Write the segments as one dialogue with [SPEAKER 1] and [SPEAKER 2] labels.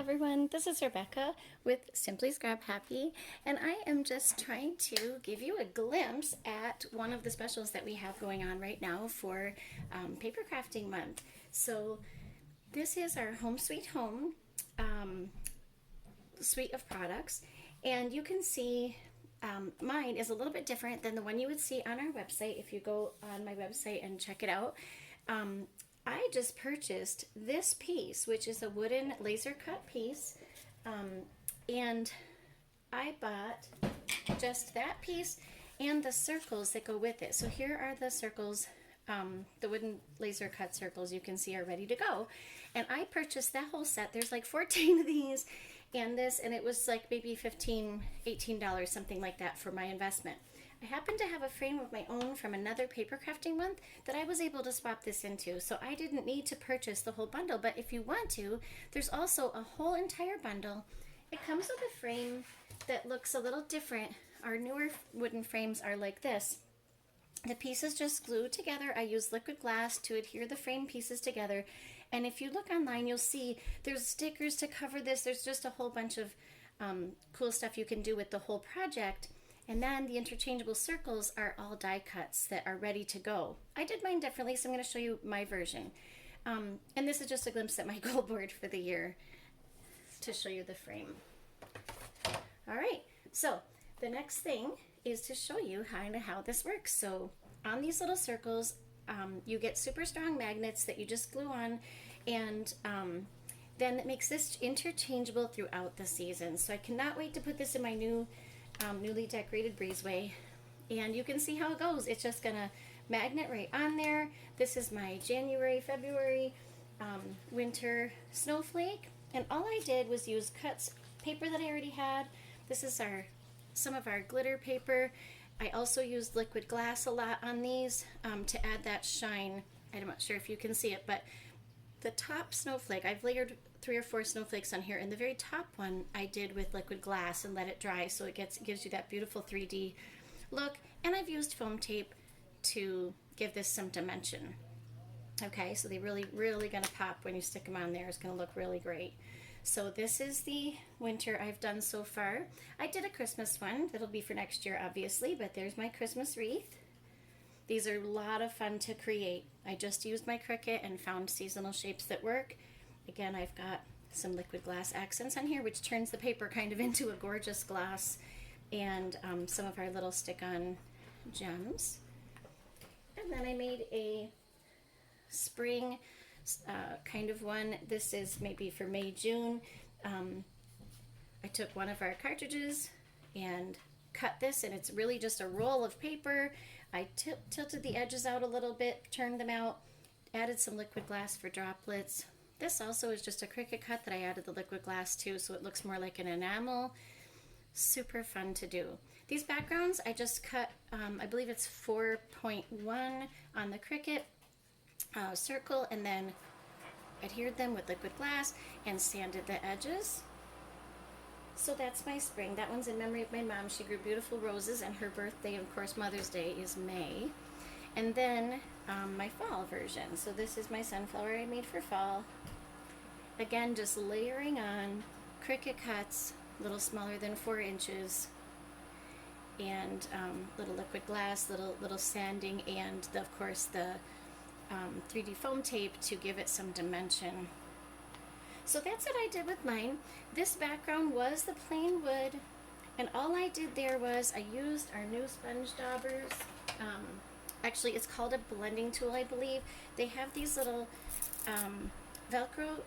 [SPEAKER 1] everyone, this is Rebecca with Simply Scrap Happy, and I am just trying to give you a glimpse at one of the specials that we have going on right now for Paper Crafting Month. So this is our Home Sweet Home suite of products, and you can see mine is a little bit different than the one you would see on our website if you go on my website and check it out. I just purchased this piece, which is a wooden laser cut piece, and I bought just that piece and the circles that go with it. So here are the circles, the wooden laser cut circles you can see are ready to go. And I purchased that whole set. There's like 14 of these and this, and it was like maybe $15, $18, something like that for my investment. I happen to have a frame of my own from another paper crafting month that I was able to swap this into, so I didn't need to purchase the whole bundle. But if you want to, there's also a whole entire bundle. It comes with a frame that looks a little different. Our newer wooden frames are like this. The pieces just glue together. I use liquid glass to adhere the frame pieces together, and if you look online, you'll see there's stickers to cover this. There's just a whole bunch of cool stuff you can do with the whole project. And then the interchangeable circles are all die cuts that are ready to go. I did mine differently, so I'm going to show you my version. And this is just a glimpse at my goal board for the year to show you the frame. All right, so the next thing is to show you how this works. So on these little circles, you get super strong magnets that you just glue on, and then it makes this interchangeable throughout the season. So I cannot wait to put this in my newly decorated breezeway, and you can see how it goes. It's just gonna magnet right on there. This is my January, February, winter snowflake, and all I did was use cuts paper that I already had. This is some of our glitter paper. I also used liquid glass a lot on these to add that shine. I'm not sure if you can see it, but the top snowflake, I've layered 3 or 4 snowflakes on here, and the very top one I did with liquid glass and let it dry, so it gives you that beautiful 3D look. And I've used foam tape to give this some dimension. Okay, so they really gonna pop when you stick them on there. It's gonna look really great. So this is the winter I've done so far. I did a Christmas one that'll be for next year, obviously, but there's my Christmas wreath. These are a lot of fun to create. I just used my Cricut and found seasonal shapes that work. Again, I've got some liquid glass accents on here, which turns the paper kind of into a gorgeous gloss, and some of our little stick-on gems. And then I made a spring kind of one. This is maybe for May, June. I took one of our cartridges and cut this, and it's really just a roll of paper. I tilted the edges out a little bit, turned them out, added some liquid glass for droplets. This also is just a Cricut cut that I added the liquid glass to, so it looks more like an enamel. Super fun to do. These backgrounds I just cut, I believe it's 4.1 on the Cricut circle, and then adhered them with liquid glass and sanded the edges. So that's my spring. That one's in memory of my mom. She grew beautiful roses, and her birthday, of course, Mother's Day, is May. And then my fall version. So this is my sunflower I made for fall. Again, just layering on Cricut cuts, a little smaller than 4 inches, and little liquid glass, little sanding, and of course the 3D foam tape to give it some dimension. So that's what I did with mine. This background was the plain wood, and all I did there was I used our new sponge daubers. Actually, it's called a blending tool, I believe. They have these little Velcro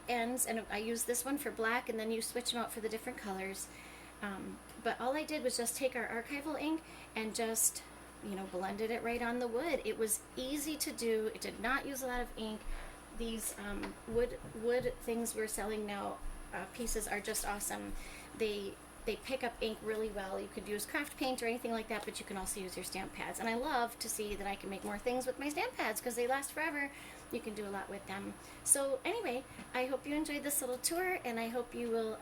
[SPEAKER 1] ends, and I used this one for black, and then you switch them out for the different colors. But all I did was just take our archival ink and just blended it right on the wood. It was easy to do. It did not use a lot of ink. These wood things we're selling now, pieces, are just awesome. They pick up ink really well. You could use craft paint or anything like that, but you can also use your stamp pads. And I love to see that I can make more things with my stamp pads because they last forever. You can do a lot with them. So anyway, I hope you enjoyed this little tour, and I hope you will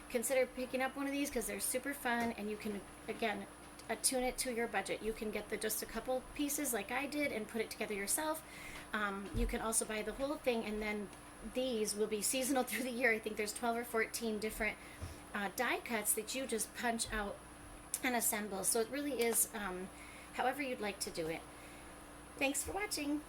[SPEAKER 1] consider picking up one of these because they're super fun, and you can, again, attune it to your budget. You can get just a couple pieces like I did and put it together yourself. You can also buy the whole thing and then these will be seasonal through the year. I think there's 12 or 14 different die cuts that you just punch out and assemble. So it really is however you'd like to do it. Thanks for watching.